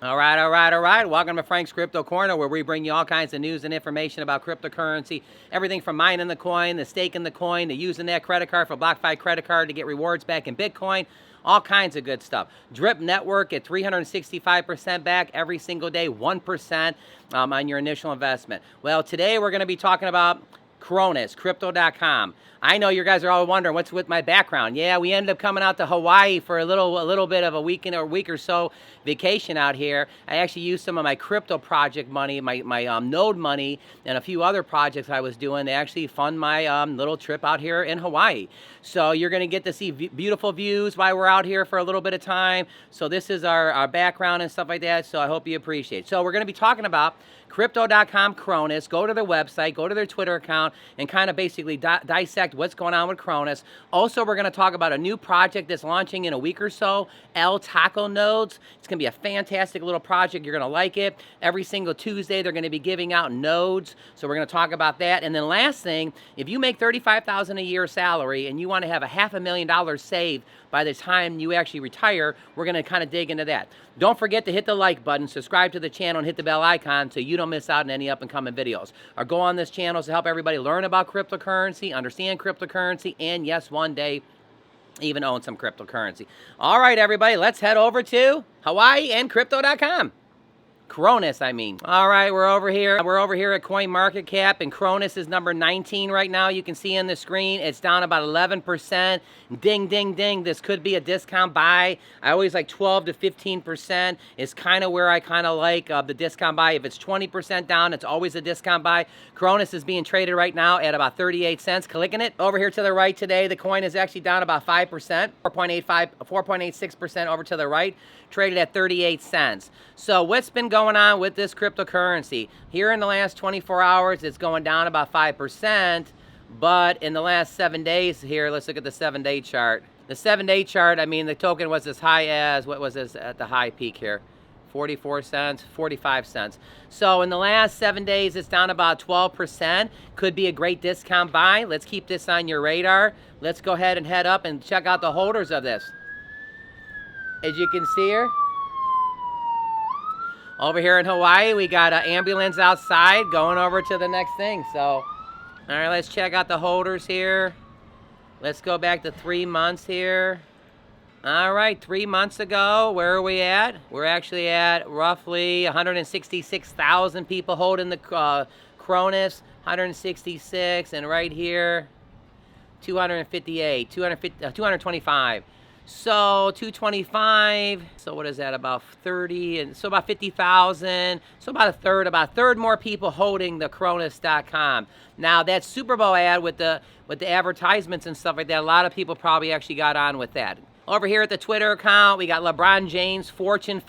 All right, all right, all right. Welcome to Frank's Crypto Corner, where we bring you all kinds of news and information about cryptocurrency. Everything from mining the coin, the staking the coin, to using that credit card for BlockFi credit card to get rewards back in Bitcoin. All kinds of good stuff. Drip Network at 365% back every single day, 1% on your initial investment. Well, today we're going to be talking about Cronus, crypto.com. I know you guys are all wondering what's with my background. Yeah, we ended up coming out to Hawaii for a little bit of a week or so vacation out here. I actually used some of my crypto project money, my node money, and a few other projects I was doing to actually fund my little trip out here in Hawaii. So you're going to get to see beautiful views while we're out here for a little bit of time. So this is our background and stuff like that. So I hope you appreciate it. So we're going to be talking about crypto.com Cronus. Go to their website, go to their Twitter account, and kind of basically dissect what's going on with Cronus. Also, we're going to talk about a new project that's launching in a week or so, El Taco Nodes. It's going to be a fantastic little project. You're going to like it. Every single Tuesday, they're going to be giving out nodes. So we're going to talk about that. And then last thing, if you make $35,000 a year salary and you want to have a $500,000 saved by the time you actually retire, we're going to kind of dig into that. Don't forget to hit the like button, subscribe to the channel, and hit the bell icon so you don't miss out on any up-and-coming videos. Our goal on this channel is to help everybody learn about cryptocurrency, understand cryptocurrency, and yes, one day, even own some cryptocurrency. All right, everybody, let's head over to Hawaii and crypto.com. Cronus, I mean. All right, we're over here at CoinMarketCap, and Cronus is number 19 right now. You can see on the screen, it's down about 11%. Ding, ding, ding. This could be a discount buy. I always like 12 to 15% is kind of where I kind of like the discount buy. If it's 20% down, it's always a discount buy. Cronus is being traded right now at about 38 cents. Clicking it over here to the right today, the coin is actually down about 5%, 4.86% over to the right, traded at 38 cents. So what's been going on with this cryptocurrency? Here in the last 24 hours, it's going down about 5%, but in the last 7 days here, let's look at the 7-day chart. The 7-day chart, I mean, the token was as high as, what was this at the high peak here? 44 cents, 45 cents. So in the last 7 days, it's down about 12%. Could be a great discount buy. Let's keep this on your radar. Let's go ahead and head up and check out the holders of this. As you can see here, over here in Hawaii, we got an ambulance outside going over to the next thing. So, all right, let's check out the holders here. Let's go back to 3 months here. All right, 3 months ago, where are we at? We're actually at roughly 166,000 people holding the Cronus, 166, and right here, 258, 225. So 225, so what is that, about 30, and so about 50,000, so about a third more people holding the Cronus.com. Now that Super Bowl ad with the advertisements and stuff like that, a lot of people probably actually got on with that. Over here at the Twitter account, we got LeBron James, fortune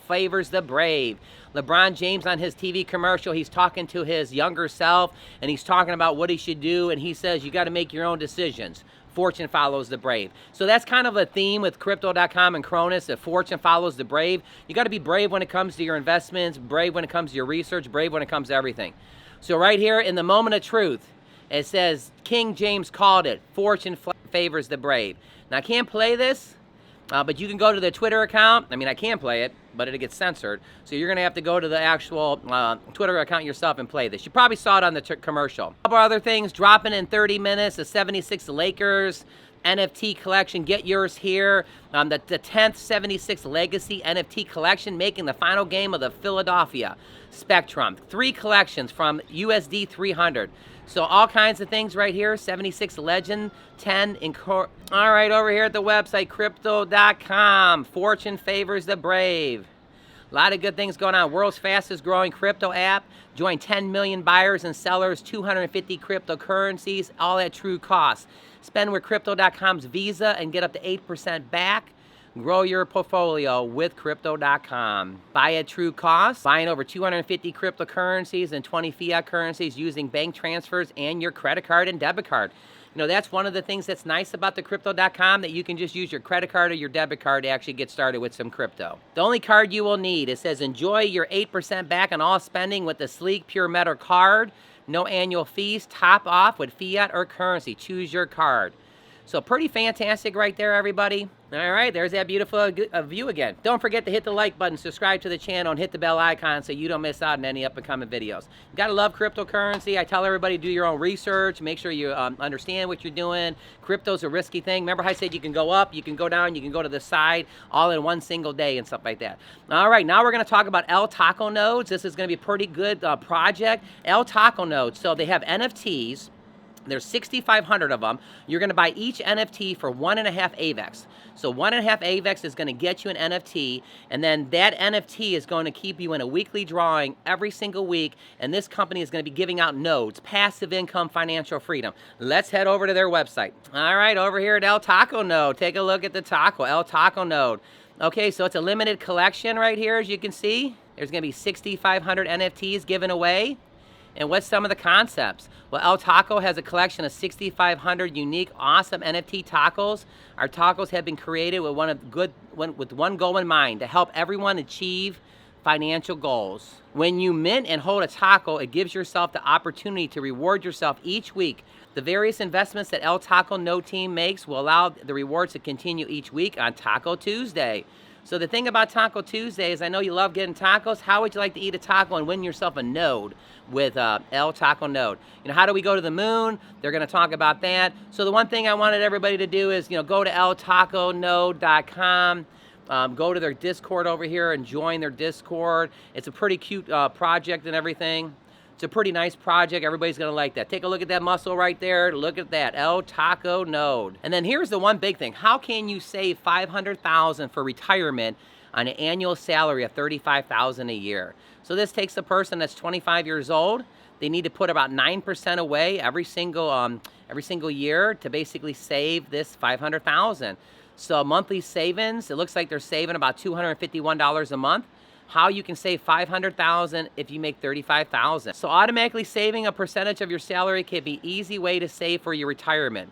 favors the brave. LeBron James on his TV commercial, he's talking to his younger self, and he's talking about what he should do, and he says, you got to make your own decisions. Fortune follows the brave. So that's kind of a theme with crypto.com and Cronus, that fortune follows the brave. You got to be brave when it comes to your investments, brave when it comes to your research, brave when it comes to everything. So right here in the moment of truth, it says, King James called it, fortune favors the brave. Now I can't play this, but you can go to the Twitter account. I mean, I can play it, but it gets censored. So you're going to have to go to the actual Twitter account yourself and play this. You probably saw it on the commercial. A couple other things dropping in 30 minutes. The 76 Lakers NFT collection. Get yours here. The 10th 76 Legacy NFT collection, making the final game of the Philadelphia Spectrum. 3 collections from USD 300. So all kinds of things right here. 76 Legend, 10 in All right, over here at the website, crypto.com. Fortune favors the brave. A lot of good things going on. World's fastest growing crypto app. Join 10 million buyers and sellers, 250 cryptocurrencies, all at true cost. Spend with crypto.com's Visa and get up to 8% back. Grow your portfolio with crypto.com. Buy at true cost. Buying over 250 cryptocurrencies and 20 fiat currencies using bank transfers and your credit card and debit card. You know, that's one of the things that's nice about the crypto.com, that you can just use your credit card or your debit card to actually get started with some crypto. The only card you will need, it says enjoy your 8% back on all spending with the sleek Pure Metal card. No annual fees. Top off with fiat or currency. Choose your card. So pretty fantastic right there, everybody. All right, there's that beautiful view again. Don't forget to hit the like button, subscribe to the channel, and hit the bell icon so you don't miss out on any up and coming videos. You gotta love cryptocurrency. I tell everybody, do your own research, make sure you understand what you're doing. Crypto's a risky thing. Remember how I said you can go up, you can go down, you can go to the side, all in one single day and stuff like that. All right, now we're gonna talk about El Taco nodes. This is gonna be a pretty good project. El Taco nodes, so they have NFTs. There's 6,500 of them. You're going to buy each NFT for 1.5 AVEX. So 1.5 AVEX is going to get you an NFT, and then that NFT is going to keep you in a weekly drawing every single week, and this company is going to be giving out nodes, passive income, financial freedom. Let's head over to their website. All right, over here at El Taco node, take a look at the taco, El Taco node. Okay, so it's a limited collection right here, as you can see. There's going to be 6,500 NFTs given away. And what's some of the concepts? Well, El Taco has a collection of 6,500 unique, awesome NFT tacos. Our tacos have been created with one goal in mind, to help everyone achieve financial goals. When you mint and hold a taco, it gives yourself the opportunity to reward yourself each week. The various investments that El Taco node team makes will allow the rewards to continue each week on Taco Tuesday. So the thing about Taco Tuesday is, I know you love getting tacos. How would you like to eat a taco and win yourself a node with El Taco node? You know, how do we go to the moon? They're going to talk about that. So the one thing I wanted everybody to do is, you know, go to eltaconode.com. Go to their Discord over here and join their Discord. It's a pretty cute project and everything. It's a pretty nice project. Everybody's going to like that. Take a look at that muscle right there. Look at that, El Taco node. And then here's the one big thing. How can you save $500,000 for retirement on an annual salary of $35,000 a year? So this takes a person that's 25 years old. They need to put about 9% away every single year to basically save this $500,000. So monthly savings, it looks like they're saving about $251 a month. How you can save $500,000 if you make $35,000. So automatically saving a percentage of your salary can be an easy way to save for your retirement.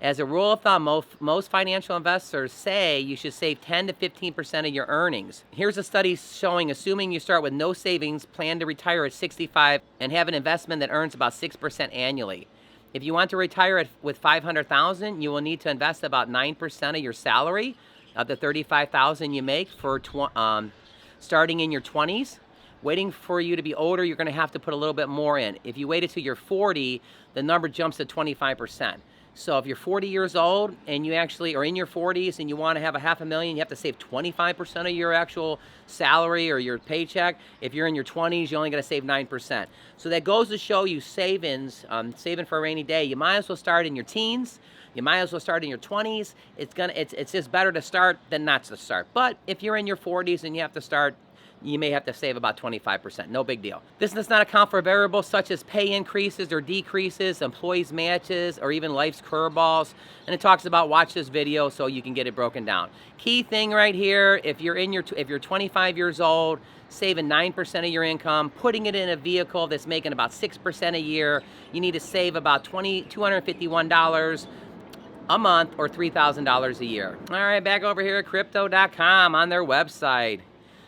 As a rule of thumb, most financial investors say you should save 10 to 15% of your earnings. Here's a study showing, assuming you start with no savings, plan to retire at 65, and have an investment that earns about 6% annually. If you want to retire with $500,000, you will need to invest about 9% of your salary of the $35,000 you make for starting in your 20s. Waiting for you to be older, you're going to have to put a little bit more in. If you wait until you're 40, the number jumps to 25%. So if you're 40 years old and you actually are in your 40s and you want to have $500,000, you have to save 25% of your actual salary or your paycheck. If you're in your 20s, you're only going to save 9%. So that goes to show you savings, saving for a rainy day. You might as well start in your teens. You might as well start in your 20s. It's just better to start than not to start. But if you're in your 40s and you have to start, you may have to save about 25%. No big deal. This does not account for variables such as pay increases or decreases, employees' matches, or even life's curveballs. And it talks about, watch this video so you can get it broken down. Key thing right here, if you're 25 years old, saving 9% of your income, putting it in a vehicle that's making about 6% a year, you need to save about $251 a month or $3,000 a year. All right, back over here at crypto.com on their website.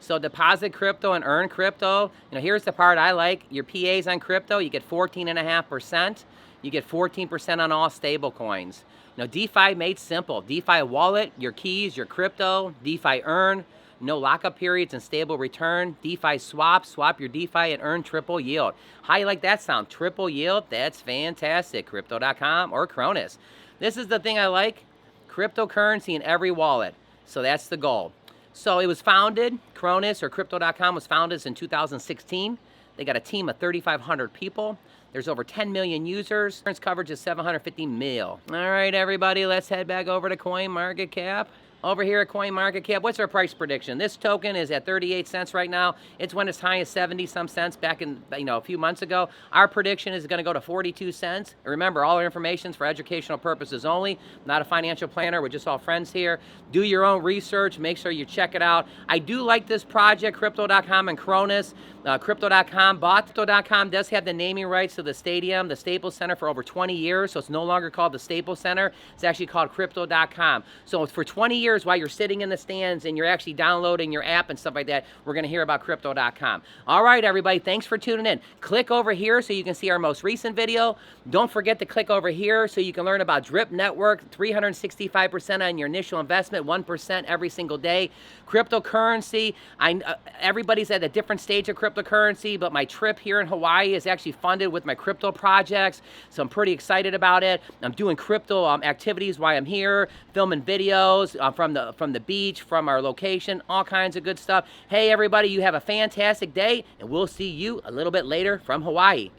So deposit crypto and earn crypto. You know, here's the part I like. Your PAs on crypto, you get 14.5%. You get 14% on all stable coins. You know, DeFi made simple. DeFi wallet, your keys, your crypto. DeFi earn, no lockup periods and stable return. DeFi swap your DeFi and earn triple yield. How you like that sound? Triple yield, that's fantastic. Crypto.com or Cronus. This is the thing I like. Cryptocurrency in every wallet. So that's the goal. So it was founded, Cronus or Crypto.com was founded in 2016. They got a team of 3,500 people. There's over 10 million users. Insurance coverage is 750 mil. All right, everybody, let's head back over to CoinMarketCap. Over here at CoinMarketCap, what's our price prediction? This token is at 38 cents right now. It's went as high as 70 some cents back in, a few months ago. Our prediction is going to go to 42 cents. Remember, all our information is for educational purposes only. Not a financial planner. We're just all friends here. Do your own research. Make sure you check it out. I do like this project, Crypto.com and Cronus. Crypto.com does have the naming rights to the stadium, the Staples Center, for over 20 years. So it's no longer called the Staples Center. It's actually called Crypto.com. So for 20 years, years, while you're sitting in the stands and you're actually downloading your app and stuff like that, we're going to hear about crypto.com. All right, everybody, thanks for tuning in. Click over here so you can see our most recent video. Don't forget to click over here so you can learn about Drip Network, 365% on your initial investment, 1% every single day. Cryptocurrency, everybody's at a different stage of cryptocurrency, but my trip here in Hawaii is actually funded with my crypto projects, so I'm pretty excited about it. I'm doing crypto activities while I'm here, filming videos from the beach, from our location, all kinds of good stuff. Hey, everybody, you have a fantastic day, and we'll see you a little bit later from Hawaii.